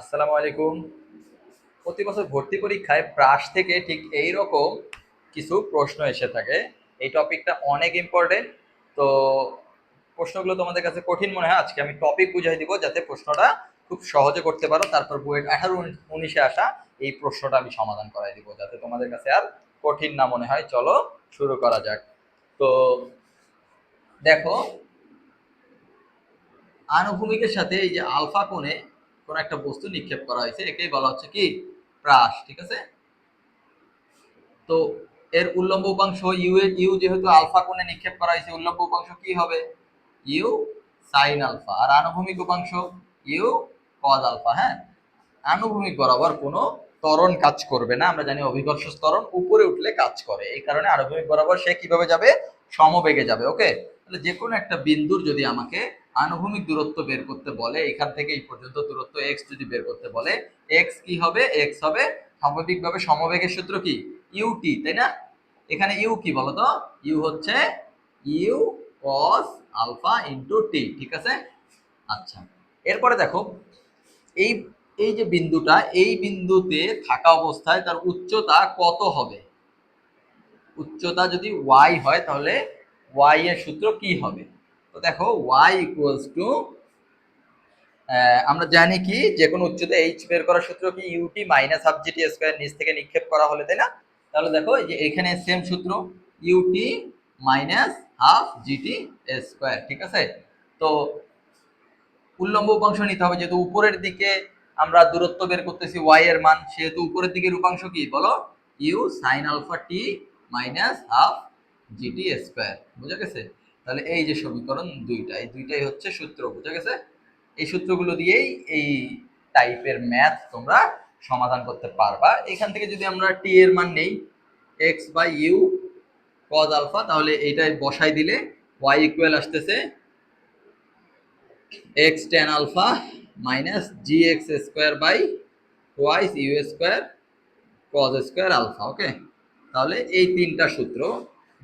আসসালামু আলাইকুম। প্রতি বছর ভর্তি পরীক্ষায় প্রাস থেকে ঠিক এই রকম কিছু প্রশ্ন এসে থাকে। এই টপিকটা অনেক ইম্পর্টেন্ট। তো প্রশ্নগুলো তোমাদের কাছে কঠিন মনে হয়, আজকে আমি টপিক বুঝাই দিব যাতে প্রশ্নটা খুব সহজে করতে পারো। তারপর বইয়ের 18-19-এ আসা এই প্রশ্নটা আমি সমাধান করাই দিব যাতে তোমাদের কাছে আর কঠিন না মনে হয়। চলো শুরু করা যাক। তো দেখো, আনুভূমিকের সাথে এই যে আলফা কোণে কোন একটা বস্তু নিক্ষেপ করা হয়েছে, একেই বলা হচ্ছে কি প্রাস। ঠিক আছে, তো এর উল্লম্ব উপাংশ ইউ যেহেতু আলফা কোণে নিক্ষেপ করা হয়েছে, উল্লম্ব উপাংশ কি হবে? You sine alpha. আর আনুভূমিক উপাংশ ইউ কজ আলফা। হ্যাঁ, আনুভূমিক বরাবর কোনো ত্বরণ কাজ করবে না। আমরা জানি অভিকর্ষ ত্বরণ উপরে উঠলে কাজ করে, এই কারণে আনুভূমিক বরাবর সে কিভাবে যাবে? সমবেগে যাবে। ওকে, তাহলে যে কোনো একটা বিন্দুর যদি আমাকে আনুভূমিক দূরত্ব বের করতে বলে, এখান থেকে এই পর্যন্ত দূরত্ব এক্স যদি বের করতে বলে, এক্স কি হবে? এক্স হবে স্বাভাবিকভাবে সমবেগের সূত্র কি? ইউটি, তাই না? এখানে ইউ কি বলতো? ইউ হচ্ছে you cos alpha into T. ঠিক আছে, আচ্ছা। এরপরে দেখো, এই এই যে বিন্দুটা, এই বিন্দুতে থাকা অবস্থায় তার উচ্চতা কত হবে? উচ্চতা যদি ওয়াই হয় তাহলে ওয়াই এর সূত্র কি হবে? তো দেখো, ওয়াই ইকুয়ালস টু, আমরা জানি কি যে কোনো উচ্চতা এইচ বের করার সূত্র কি? U t minus half g t square, নিচ থেকে নিক্ষেপ করা হলে, তাই না? তাহলে দেখো এই যে এখানে সেম সূত্র, u t minus half g t square. ঠিক আছে, তো উল্লম্ব উপাংশ নিতে হবে, যেহেতু উপরের দিকে আমরা দূরত্ব বের করতেছি ওয়াই এর মান, সেহেতু উপরের দিকের উপাংশ কি বলো? U sine alpha t minus half g t square. বুঝা গেছে? তাহলে এই যে সমীকরণ দুইটা, এই দুইটাই হচ্ছে সূত্র। বুঝা গেছে? এই সূত্রগুলো দিয়েই এই টাইপের ম্যাথ তোমরা সমাধান করতে পারবা। এখান থেকে যদি আমরা টি এর মান নেই X by U cos alpha, তাহলে এইটাই বসাই দিলে ওয়াই ইকুয়াল আসতেছে X tan alpha minus G x square by twice you square cos square alpha. Okay, তাহলে এই তিনটা সূত্র,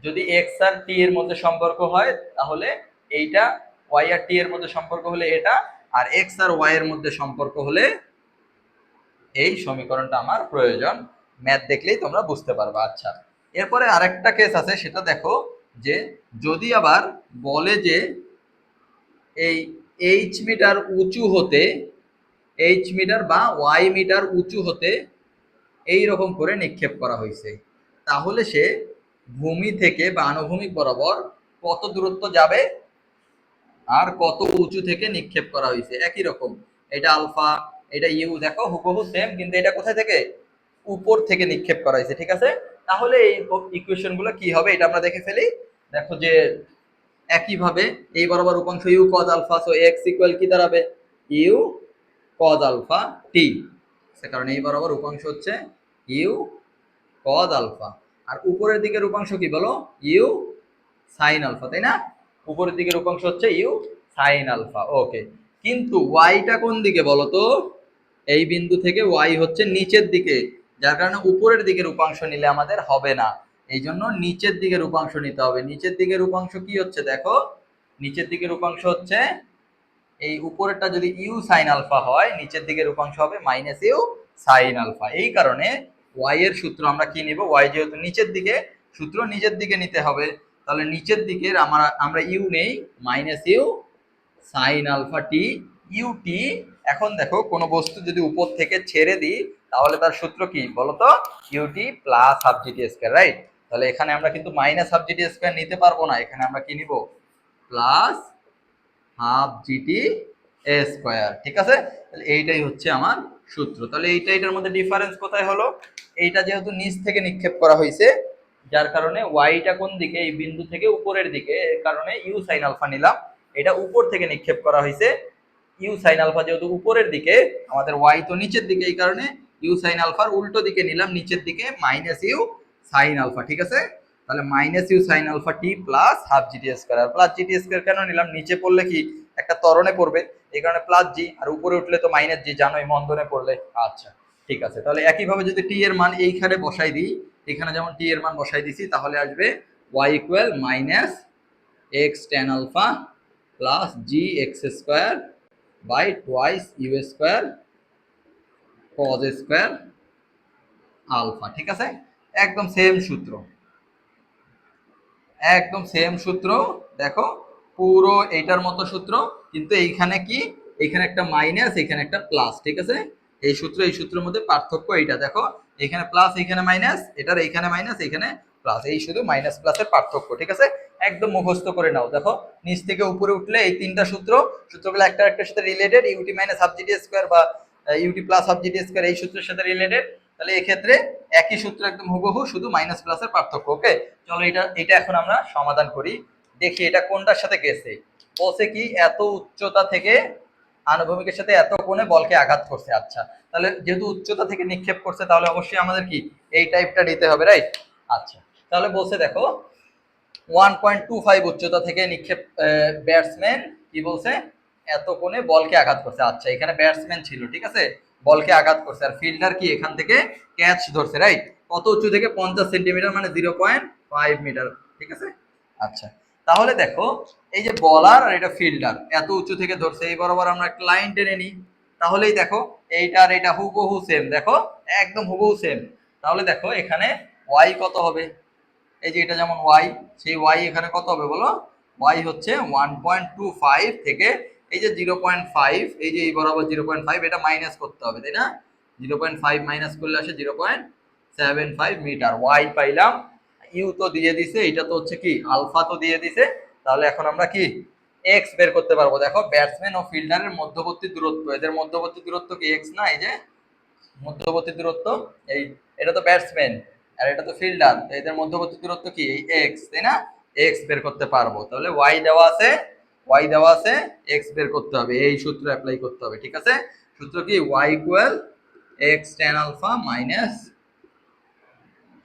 যদি এক্স আর টি এর মধ্যে সম্পর্ক হয় তাহলে এইটা, ওয়াই আর টি এর মধ্যে সম্পর্ক হলে এটা, আর এক্স আর ওয়াই এর মধ্যে সম্পর্ক হলে এই সমীকরণটা আমার প্রয়োজন। ম্যাথ দেখলেই তোমরা বুঝতে পারবা। আচ্ছা, এরপরে আরেকটা কেস আছে, সেটা দেখো যে যদি আবার বলে যে এই এইচ মিটার উঁচু হতে, এইচ মিটার বা ওয়াই মিটার উঁচু হতে এই রকম করে নিক্ষেপ করা হয়েছে, তাহলে সে ভূমি থেকে বা আনুভূমিক বরাবর কত দূরত্ব যাবে আর কত উঁচু থেকে নিক্ষেপ করা হয়েছে? একই রকম, এটা আলফা, এটা ইউ, দেখো হুবহু সেম, কিন্তু এটা কোথায় থেকে? উপর থেকে নিক্ষেপ করা হয়েছে। ঠিক আছে, তাহলে এই ইকুয়েশন গুলো কি হবে এটা আমরা দেখে ফেলি। দেখো যে একইভাবে এই বরাবর উপাংশ U cos alpha, so X equal কি দাঁড়াবে? U cos alpha T. সে কারণে এই বরাবর উপাংশ হচ্ছে ইউ কজ আলফা, আর উপরের দিকের উপাংশ কি বলো? ইউ সাইন আলফা, তাই না? উপরের দিকের উপাংশ হচ্ছে ইউ সাইন আলফা। ওকে, কিন্তু ওয়াইটা কোন দিকে বলো তো? এই বিন্দু থেকে ওয়াই হচ্ছে নিচের দিকে, যার কারণে উপরের দিকের উপাংশ নিলে আমাদের হবে না, এই জন্য নিচের দিকের উপাংশ নিতে হবে। নিচের দিকের উপাংশ কি হচ্ছে দেখো, নিচের দিকের উপাংশ হচ্ছে এই উপরেরটা যদি ইউ সাইন আলফা হয়, নিচের দিকের উপাংশ হবে মাইনাস ইউ সাইন আলফা। এই কারণে ওয়াই এর সূত্র আমরা কি নিব? ওয়াই যেহেতু নিচের দিকে, সূত্র নিচের দিকে নিতে হবে, তাহলে নিচের দিকের আমরা ইউ নেই minus u sine alpha t u t. এখন দেখো, কোনো বস্তু যদি উপর থেকে ছেড়ে দিই তাহলে তার সূত্র কি বলতো? U t plus half g t square, right? তাহলে এখানে আমরা কিন্তু মাইনাস হাফ জিটি স্কয়ার নিতে পারবো না, এখানে আমরা কি নিব? Plus half g t square. ঠিক আছে, তাহলে এইটাই হচ্ছে আমার সূত্র। তাহলে এইটা এটার মধ্যে ডিফারেন্স কোথায় হলো? এইটা যেহেতু নিচ থেকে নিক্ষেপ করা হয়েছে, যার কারণে ওয়াইটা কোন দিকে? এই বিন্দু থেকে উপরের দিকে, এর কারণে ইউ সাইন আলফা নিলাম। এটা উপর থেকে নিক্ষেপ করা হয়েছে, ইউ সাইন আলফা যেহেতু উপরের দিকে, আমাদের ওয়াই তো নিচের দিকে, এই কারণে ইউ সাইন আলফার উল্টো দিকে নিলাম, নিচের দিকে মাইনাস ইউ সাইন আলফা। ঠিক আছে, তাহলে minus u sine alpha t plus half g t square. আর প্লাস জিটি স্কয়ার কেন নিলাম? নিচে পড়লে কি একটা ত্বরণে পড়বে, এই কারণে প্লাস জি, আর উপরে উঠলে তো মাইনাস জি, জানোই মন্দনে পড়লে। আচ্ছা, ঠিক আছে, তাহলে একইভাবে যদি টি এর মান এইখানে বসাই দিই, এখানে যেমন টি এর মান বসাই দিছি, তাহলে আসবে y equal minus x tan alpha plus g x square by twice you square cos square alpha. ঠিক আছে, একদম সেম সূত্র, একদম সেম সূত্র। দেখো পুরো এইটার মতো সূত্র, কিন্তু এইখানে কি, এইখানে একটা মাইনাস, এখানে একটা প্লাস। ঠিক আছে, এই সূত্র এই সূত্রের মধ্যে পার্থক্য এইটা। দেখো এখানে প্লাস, এখানে মাইনাস, এটার এইখানে মাইনাস, এখানে প্লাস, এই শুধু মাইনাস প্লাসের পার্থক্য। ঠিক আছে, একদম মুখস্থ করে নাও। দেখো নিচ থেকে উপরে উঠলে এই তিনটা সূত্রগুলো একটা একটার সাথে related, UT minus half GD square বা UT plus half GD square এই সূত্রের সাথে রিলেটেড। তাহলে এক্ষেত্রে একই সূত্র, একদম হুবহু, শুধু মাইনাস প্লাসের পার্থক্য। ওকে, চলো এটা এখন আমরা সমাধান করি। দেখি এটা কোনটার সাথে গেছে। বলছে কি এত উচ্চতা থেকে আনুভূমিকের সাথে এত কোণে বলকে আঘাত করছে। আচ্ছা, তাহলে যেহেতু উচ্চতা থেকে নিক্ষেপ করছে, তাহলে অবশ্যই আমাদের কি এই টাইপটা নিতে হবে, রাইট? আচ্ছা, তাহলে বলছে দেখো 1.25 উচ্চতা থেকে নিক্ষেপ, ব্যাটসম্যান কি বলছে, এত কোণে বলকে আঘাত করছে। আচ্ছা, এখানে ব্যাটসম্যান ছিল, ঠিক আছে, বলকে আঘাত করছে, আর ফিল্ডার কি এখান থেকে ক্যাচ ধরছে, রাইট? কত উঁচু থেকে? 50 সেন্টিমিটার, মানে 0.5 মিটার। ঠিক আছে, আচ্ছা, তাহলে দেখো এই যে বলার আর এটা ফিল্ডার এত উঁচু থেকে ধরছে, এই বরাবর আমরা একটা লাইন টেনে নিই, তাহলেই দেখো এইটা আর এটা হুবহু সেম। দেখো একদম হুবহু সেম। তাহলে দেখো এখানে ওয়াই কত হবে, এই যে এটা যেমন ওয়াই, সেই ওয়াই এখানে কত হবে বলো? ওয়াই হচ্ছে 1.25 থেকে এই যে 0.5, এই যে এই বরাবর 0.5, এটা মাইনাস করতে হবে, তাই না? 0.5 মাইনাস করলে আসে 0.75 মিটার। ওয়াই পাইলাম, ইউ তো দিয়ে দিছে, এটা তো হচ্ছে কি আলফা তো দিয়ে দিছে। তাহলে এখন আমরা কি এক্স বের করতে পারবো। দেখো ব্যাটসম্যান ও ফিল্ডারের মধ্যবর্তী দূরত্ব, এদের মধ্যবর্তী দূরত্ব কি এক্স না? এই যে মধ্যবর্তী দূরত্ব, এই এটা তো ব্যাটসম্যান আর এটা তো ফিল্ডার, এদের মধ্যবর্তী দূরত্ব কি এই এক্স, তাই না? এক্স বের করতে পারবো। তাহলে ওয়াই দেওয়া আছে, ওয়াই দেওয়া আছে, এক্স বের করতে হবে, এই সূত্র অ্যাপ্লাই করতে হবে। ঠিক আছে, সূত্র কি y equal x tan alpha minus,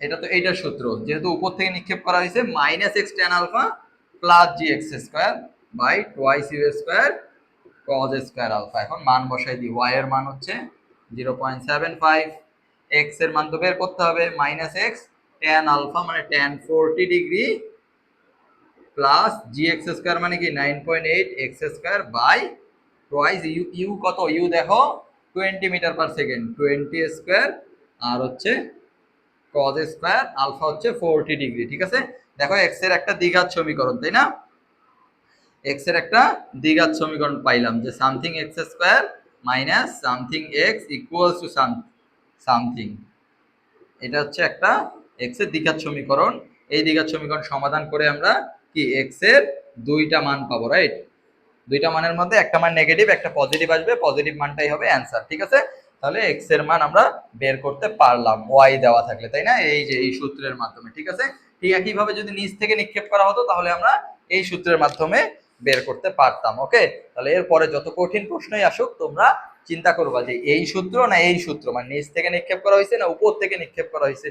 এটা তো এইটার সূত্র, যেহেতু উপর থেকে নিক্ষেপ করা হয়েছে, minus x tan alpha plus g x square by twice you square cos square alpha. এখন মান বসাই দিই, ওয়াই এর মান হচ্ছে 0.75, এক্স এর মান তো বের করতে হবে, মাইনাস এক্স ট্যান আলফা মানে tan 40 degree plus g x square মানে কি 9.8 x square by twice u, u কত? ইউ দেখো 20 মিটার পার সেকেন্ড, 20 স্কোয়ার, আর হচ্ছে cos স্কয়ার আলফা হচ্ছে 40 ডিগ্রি। ঠিক আছে, দেখো এক্স এর একটা দ্বিঘাত সমীকরণ, তাই না? এক্স এর একটা দ্বিঘাত সমীকরণ পাইলাম, যে something x square minus something x equals to something. এটা হচ্ছে একটা এক্স এর দ্বিঘাত সমীকরণ। এই দ্বিঘাত সমীকরণ সমাধান করে আমরা কি এক্স এর দুইটা মান পাবো, রাইট? দুইটা মানের মধ্যে একটা মান নেগেটিভ, একটা পজিটিভ আসবে, পজিটিভ মানটাই হবে অ্যান্সার। ঠিক আছে, তাহলে এক্স এর মান আমরা বের করতে পারলাম ওয়াই দেওয়া থাকলে, তাই না? এই যে এই সূত্রের মাধ্যমে। ঠিক আছে, ঠিক একইভাবে যদি নিচ থেকে নিক্ষেপ করা হতো, তাহলে আমরা এই সূত্রের মাধ্যমে বের করতে পারতাম। ওকে, তাহলে এরপরে যত কঠিন প্রশ্নই আসুক, তোমরা চিন্তা করবা যে এই সূত্র না এই সূত্র, মানে নিচ থেকে নিক্ষেপ করা হয়েছে না উপর থেকে নিক্ষেপ করা হয়েছে।